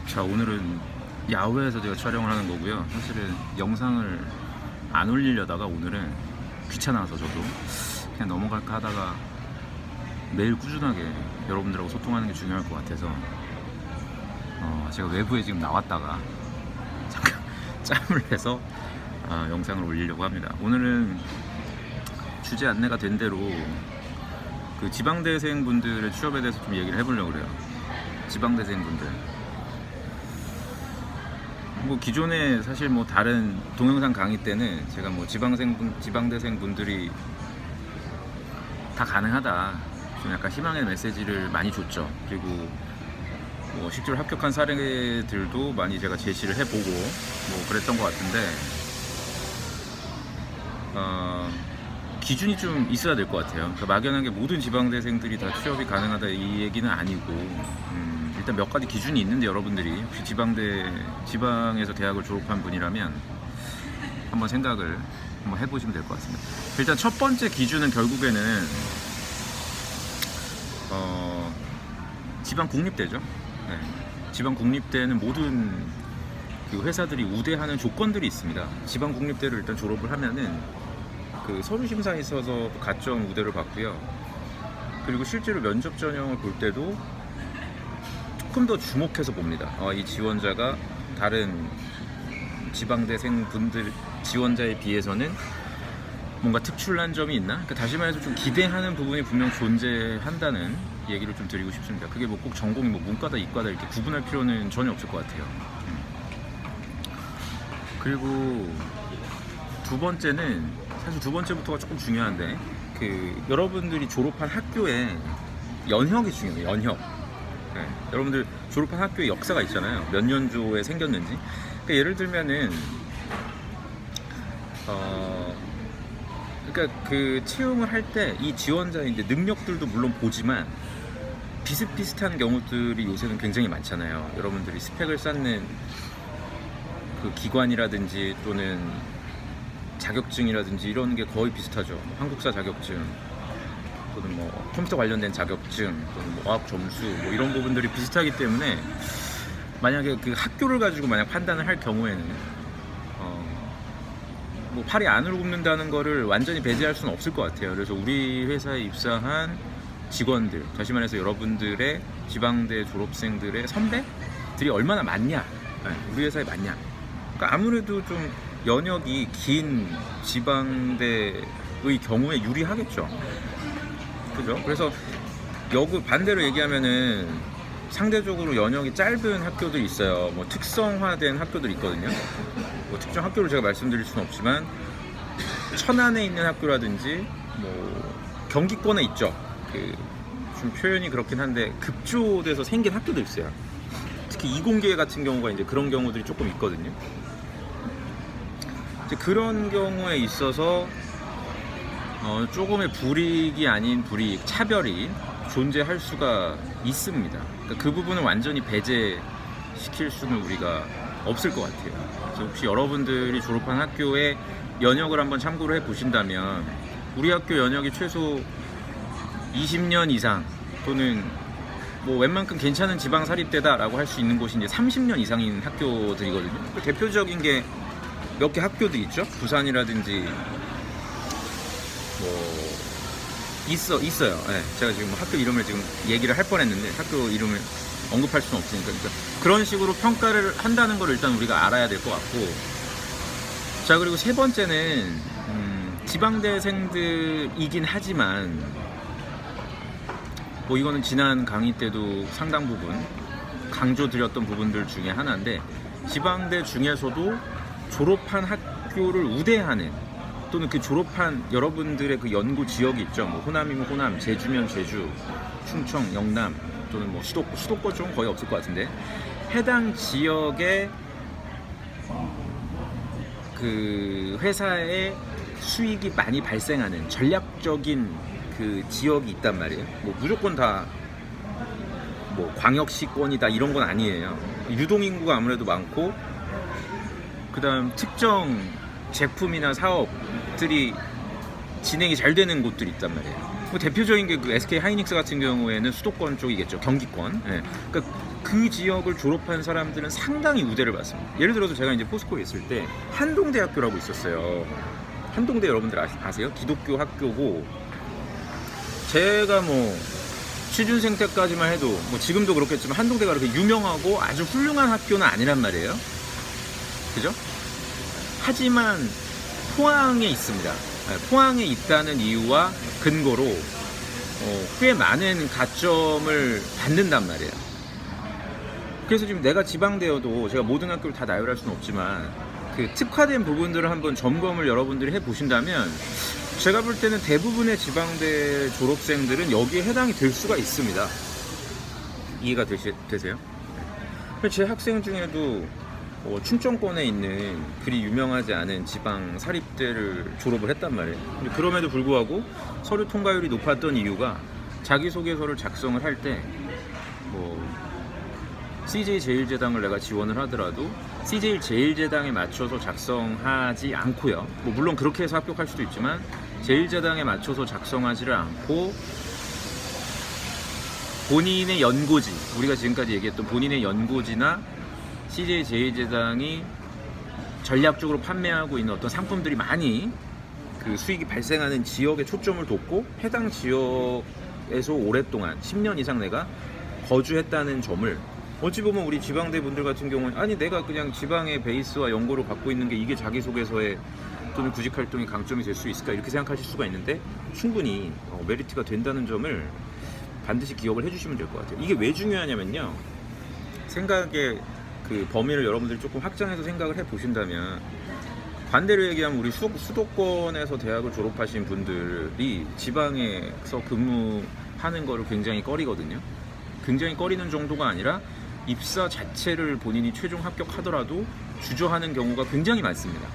자, 오늘은 야외에서 제가 촬영을 하는 거고요. 사실은 영상을 안 올리려다가 오늘은 귀찮아서 저도 그냥 넘어갈까 하다가 매일 꾸준하게 여러분들하고 소통하는 게 중요할 것 같아서 제가 외부에 지금 나왔다가 잠깐 짬을 내서 영상을 올리려고 합니다. 오늘은 주제 안내가 된 대로 그 지방대생분들의 취업에 대해서 좀 얘기를 해보려고 그래요. 지방대생분들 뭐 기존에 사실 뭐 다른 동영상 강의 때는 제가 뭐 지방대생 분들이 다 가능하다 좀 약간 희망의 메시지를 많이 줬죠. 그리고 뭐 실제로 합격한 사례들도 많이 제가 제시를 해보고 뭐 그랬던 것 같은데 기준이 좀 있어야 될 것 같아요. 그러니까 막연하게 모든 지방대생들이 다 취업이 가능하다 이 얘기는 아니고 일단 몇 가지 기준이 있는데 여러분들이 혹시 지방에서 대학을 졸업한 분이라면 한번 생각을 한번 해보시면 될 것 같습니다. 일단 첫 번째 기준은 결국에는 지방 국립대죠. 네. 지방 국립대는 모든 그 회사들이 우대하는 조건들이 있습니다. 지방 국립대를 일단 졸업을 하면은 그 서류 심사에 있어서 가점 우대를 받고요. 그리고 실제로 면접 전형을 볼 때도 조금 더 주목해서 봅니다. 이 지원자가 다른 지방대생 분들 지원자에 비해서는 뭔가 특출난 점이 있나? 그러니까 다시 말해서 좀 기대하는 부분이 분명 존재한다는 얘기를 좀 드리고 싶습니다. 그게 뭐 꼭 전공이 뭐 문과다 이과다 이렇게 구분할 필요는 전혀 없을 것 같아요. 그리고 두 번째는 사실 두 번째부터가 조금 중요한데 그 여러분들이 졸업한 학교에 연혁이 중요해요. 연혁. 네. 여러분들 졸업한 학교에 역사가 있잖아요. 몇 년도에 생겼는지. 그러니까 예를 들면은 그러니까 그 채용을 할 때 이 지원자의 이제 능력들도 물론 보지만 비슷비슷한 경우들이 요새는 굉장히 많잖아요. 여러분들이 스펙을 쌓는 그 기관이라든지 또는 자격증이라든지 이런 게 거의 비슷하죠. 한국사 자격증 또는 뭐 컴퓨터 관련된 자격증 또는 뭐 어학 점수 뭐 이런 부분들이 비슷하기 때문에 만약에 그 학교를 가지고 만약 판단을 할 경우에는 뭐 팔이 안으로 굽는다는 거를 완전히 배제할 수는 없을 것 같아요. 그래서 우리 회사에 입사한 직원들, 다시 말해서 여러분들의 지방대 졸업생들의 선배들이 얼마나 많냐, 우리 회사에 많냐. 그러니까 아무래도 좀 연역이 긴 지방대의 경우에 유리하겠죠. 그죠? 그래서 반대로 얘기하면은 상대적으로 연역이 짧은 학교들이 있어요. 뭐 특성화된 학교들이 있거든요. 뭐 특정 학교를 제가 말씀드릴 수는 없지만 천안에 있는 학교라든지 뭐 경기권에 있죠. 좀 표현이 그렇긴 한데 급조돼서 생긴 학교도 있어요. 특히 이공계 같은 경우가 이제 그런 경우들이 조금 있거든요. 이제 그런 경우에 있어서 조금의 불이익이 아닌 불이익, 차별이 존재할 수가 있습니다. 그러니까 그 부분은 완전히 배제시킬 수는 우리가 없을 것 같아요. 그래서 혹시 여러분들이 졸업한 학교의 연역을 한번 참고를 해 보신다면 우리 학교 연역이 최소 20년 이상 또는 뭐 웬만큼 괜찮은 지방 사립대다라고 할 수 있는 곳이 이제 30년 이상인 학교들이거든요. 대표적인 게 몇 개 학교들 있죠. 부산이라든지 뭐 있어요. 네, 제가 지금 학교 이름을 지금 얘기를 할 뻔했는데 학교 이름을 언급할 수는 없으니까. 그러니까 그런 식으로 평가를 한다는 걸 일단 우리가 알아야 될 것 같고, 자 그리고 세 번째는 지방대생들이긴 하지만 뭐 이거는 지난 강의 때도 상당 부분 강조드렸던 부분들 중에 하나인데 지방대 중에서도 졸업한 학교를 우대하는 또는 그 졸업한 여러분들의 그 연구 지역이 있죠. 뭐 호남이면 호남, 제주면 제주, 충청, 영남 또는 뭐 수도권 쪽은 거의 없을 것 같은데 해당 지역의 그 회사의 수익이 많이 발생하는 전략적인 그 지역이 있단 말이에요. 뭐 무조건 다 뭐 광역시권이다 이런 건 아니에요. 유동인구가 아무래도 많고 그다음 특정 제품이나 사업들이 진행이 잘 되는 곳들이 있단 말이에요. 뭐 대표적인 게 그 SK 하이닉스 같은 경우에는 수도권 쪽이겠죠. 경기권. 예. 그러니까 그 지역을 졸업한 사람들은 상당히 우대를 받습니다. 예를 들어서 제가 이제 포스코에 있을 때 한동대학교라고 있었어요. 한동대 여러분들 아세요? 기독교 학교고, 제가 뭐 취준생 때까지만 해도 뭐 지금도 그렇겠지만 한동대가 그렇게 유명하고 아주 훌륭한 학교는 아니란 말이에요. 그죠? 하지만 포항에 있습니다. 포항에 있다는 이유와 근거로 꽤 많은 가점을 받는단 말이에요. 그래서 지금 내가 지방대여도 제가 모든 학교를 다 나열할 수는 없지만 그 특화된 부분들을 한번 점검을 여러분들이 해보신다면 제가 볼 때는 대부분의 지방대 졸업생들은 여기에 해당이 될 수가 있습니다. 이해가 되세요? 제 학생 중에도 충청권에 있는 그리 유명하지 않은 지방 사립대를 졸업을 했단 말이에요. 근데 그럼에도 불구하고 서류 통과율이 높았던 이유가 자기소개서를 작성을 할 때 CJ제일제당을 내가 지원을 하더라도 CJ제일제당에 맞춰서 작성하지 않고요. 물론 그렇게 해서 합격할 수도 있지만 제일제당에 맞춰서 작성하지를 않고 본인의 연고지, 우리가 지금까지 얘기했던 본인의 연고지나 CJ제일제당이 전략적으로 판매하고 있는 어떤 상품들이 많이 그 수익이 발생하는 지역에 초점을 뒀고 해당 지역에서 오랫동안 10년 이상 내가 거주했다는 점을 어찌 보면 우리 지방대 분들 같은 경우는 아니 내가 그냥 지방의 베이스와 연고를 갖고 있는 게 이게 자기소개서에 또는 구직활동의 강점이 될 수 있을까 이렇게 생각하실 수가 있는데 충분히 메리트가 된다는 점을 반드시 기억을 해주시면 될 것 같아요. 이게 왜 중요하냐면요, 생각의 그 범위를 여러분들이 조금 확장해서 생각을 해보신다면 반대로 얘기하면 우리 수도권에서 대학을 졸업하신 분들이 지방에서 근무하는 거를 굉장히 꺼리거든요. 굉장히 꺼리는 정도가 아니라 입사 자체를 본인이 최종 합격하더라도 주저하는 경우가 굉장히 많습니다.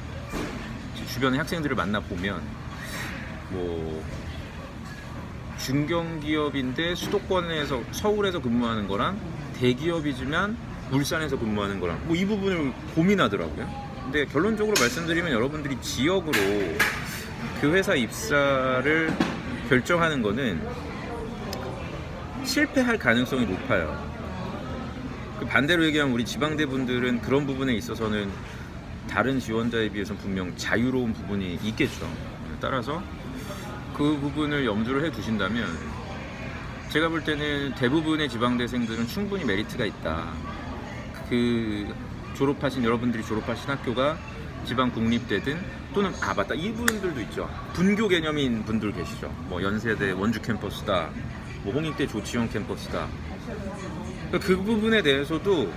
주변의 학생들을 만나보면 중견기업인데 수도권에서 서울에서 근무하는 거랑 대기업이지만 울산에서 근무하는 거랑 이 부분을 고민하더라고요. 근데 결론적으로 말씀드리면 여러분들이 지역으로 그 회사 입사를 결정하는 거는 실패할 가능성이 높아요. 반대로 얘기하면 우리 지방대 분들은 그런 부분에 있어서는 다른 지원자에 비해서는 분명 자유로운 부분이 있겠죠. 따라서 그 부분을 염두를 해 두신다면 제가 볼 때는 대부분의 지방대생들은 충분히 메리트가 있다. 그 졸업하신 여러분들이 졸업하신 학교가 지방 국립대든 또는 맞다, 이분들도 있죠. 분교 개념인 분들 계시죠. 연세대 원주 캠퍼스다, 홍익대 조치원 캠퍼스다. 그 부분에 대해서도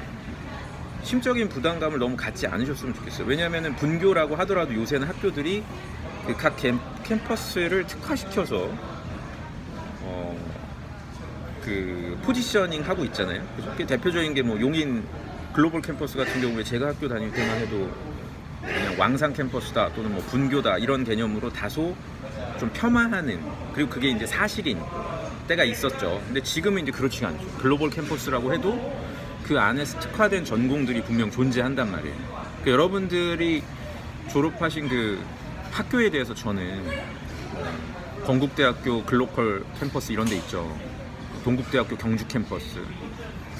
심적인 부담감을 너무 갖지 않으셨으면 좋겠어요. 왜냐하면 분교라고 하더라도 요새는 학교들이 각 캠퍼스를 특화시켜서 그 포지셔닝 하고 있잖아요. 그래서 대표적인 게 용인 글로벌 캠퍼스 같은 경우에 제가 학교 다닐 때만 해도 그냥 왕상 캠퍼스다 또는 분교다 이런 개념으로 다소 좀 폄하하는, 그리고 그게 이제 사실인 때가 있었죠. 근데 지금은 이제 그렇지가 않죠. 글로벌 캠퍼스라고 해도 그 안에서 특화된 전공들이 분명 존재한단 말이에요. 그러니까 여러분들이 졸업하신 그 학교에 대해서 저는 건국대학교 글로컬 캠퍼스 이런 데 있죠. 동국대학교 경주 캠퍼스.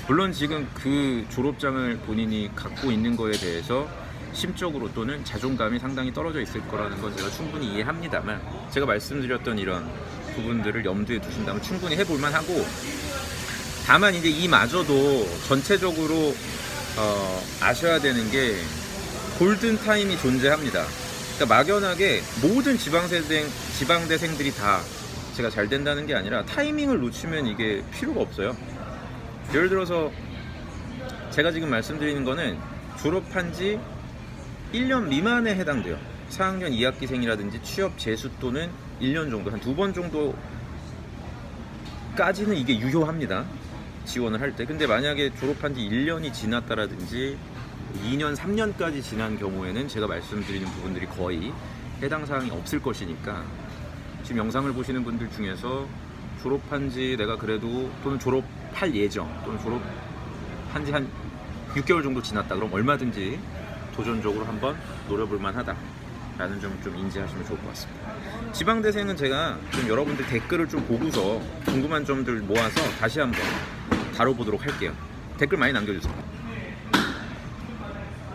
물론 지금 그 졸업장을 본인이 갖고 있는 거에 대해서 심적으로 또는 자존감이 상당히 떨어져 있을 거라는 건 제가 충분히 이해합니다만, 제가 말씀드렸던 이런 부분들을 염두에 두신다면 충분히 해볼만 하고, 다만 이제 이마저도 전체적으로 아셔야 되는 게 골든타임이 존재합니다. 그러니까 막연하게 모든 지방대생들이 다 제가 잘 된다는 게 아니라 타이밍을 놓치면 이게 필요가 없어요. 예를 들어서 제가 지금 말씀드리는 거는 졸업한 지 1년 미만에 해당돼요. 4학년 2학기생이라든지 취업 재수 또는 1년 정도, 한 2번 정도까지는 이게 유효합니다. 지원을 할 때. 근데 만약에 졸업한 지 1년이 지났다라든지 2년, 3년까지 지난 경우에는 제가 말씀드리는 부분들이 거의 해당 사항이 없을 것이니까, 지금 영상을 보시는 분들 중에서 졸업한 지 내가 그래도 또는 졸업할 예정 또는 졸업한 지 한 6개월 정도 지났다, 그럼 얼마든지 도전적으로 한번 노려볼 만하다 라는 점을 좀 인지하시면 좋을 것 같습니다. 지방대생은 제가 좀 여러분들 댓글을 좀 보고서 궁금한 점들 모아서 다시 한번 다뤄보도록 할게요. 댓글 많이 남겨주세요.